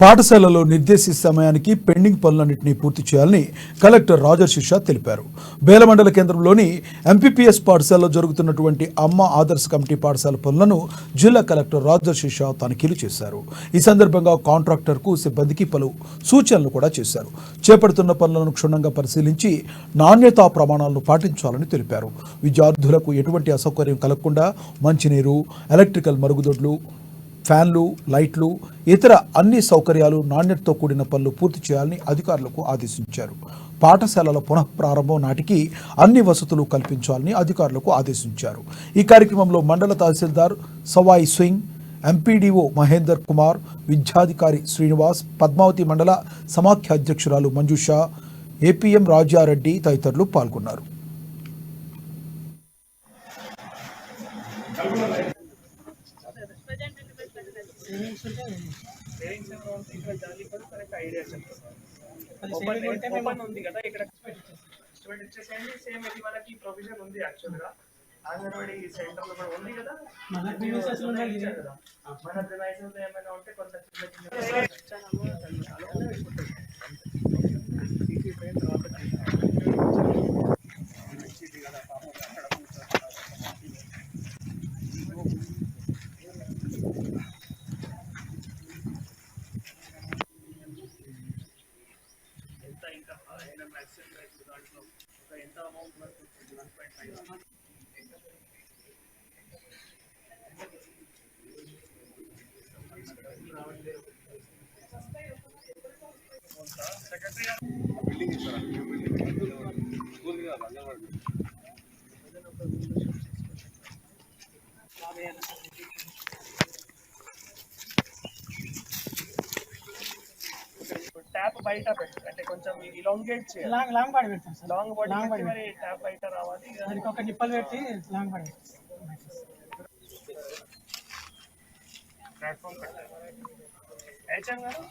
పాఠశాలలో నిర్దేశిత సమయానికి పెండింగ్ పనులన్నింటినీ పూర్తి చేయాలని కలెక్టర్ రాజర్షి షా తెలిపారు. బేలమండల కేంద్రంలోని ఎంపీపీఎస్ పాఠశాలలో జరుగుతున్నటువంటి అమ్మ ఆదర్శ కమిటీ పాఠశాల పనులను జిల్లా కలెక్టర్ రాజర్షి షా తనిఖీలు చేశారు. ఈ సందర్భంగా కాంట్రాక్టర్కు సిబ్బందికి పలు సూచనలు కూడా చేశారు. చేపడుతున్న పనులను క్షుణ్ణంగా పరిశీలించి నాణ్యతా ప్రమాణాలను పాటించాలని తెలిపారు. విద్యార్థులకు ఎటువంటి అసౌకర్యం కలగకుండా మంచినీరు, ఎలక్ట్రికల్ మరుగుదొడ్లు, ఫ్యాన్లు, లైట్లు, ఇతర అన్ని సౌకర్యాలు నాణ్యతతో కూడిన పనులు పూర్తి చేయాలని అధికారులకు ఆదేశించారు. పాఠశాలల పునఃప్రారంభం నాటికి అన్ని వసతులు కల్పించాలని అధికారులకు ఆదేశించారు. ఈ కార్యక్రమంలో మండల తహసీల్దార్ సవాయి సింగ్, ఎంపీడీఓ మహేందర్ కుమార్, విద్యాధికారి శ్రీనివాస్, పద్మావతి మండల సమాఖ్య అధ్యక్షురాలు మంజుషా, ఏపీఎం రాజారెడ్డి తదితరులు పాల్గొన్నారు. ఓపెన్ ఉంది కదా ఇక్కడ స్టూడెంట్ ఇచ్చేసేయండి. సేమ్ ఇది మనకి ప్రొవిజన్ ఉంది యాక్చువల్ గా అంగన్వాడీ సెంటర్ లో కూడా ఉంది కదా. మన ప్రిమైసెస్ ఏమైనా ఉంటే కొంత ఎంత అమౌంట్ వరకు 1.5 ట్యాప్ బయట పెట్టు, అంటే కొంచెం ఇలాంగేట్ చేయాలి. లాంగ్ బాడీ పెడతాం సార్. లాంగ్ బాడీ మరి ట్యాప్ బయట రావాలి. దానికి ఒక నిప్పల్ పెట్టి లాంగ్ బాడీ ప్లాట్ఫామ్ పెట్టాలి. హెచ్ఎం గారు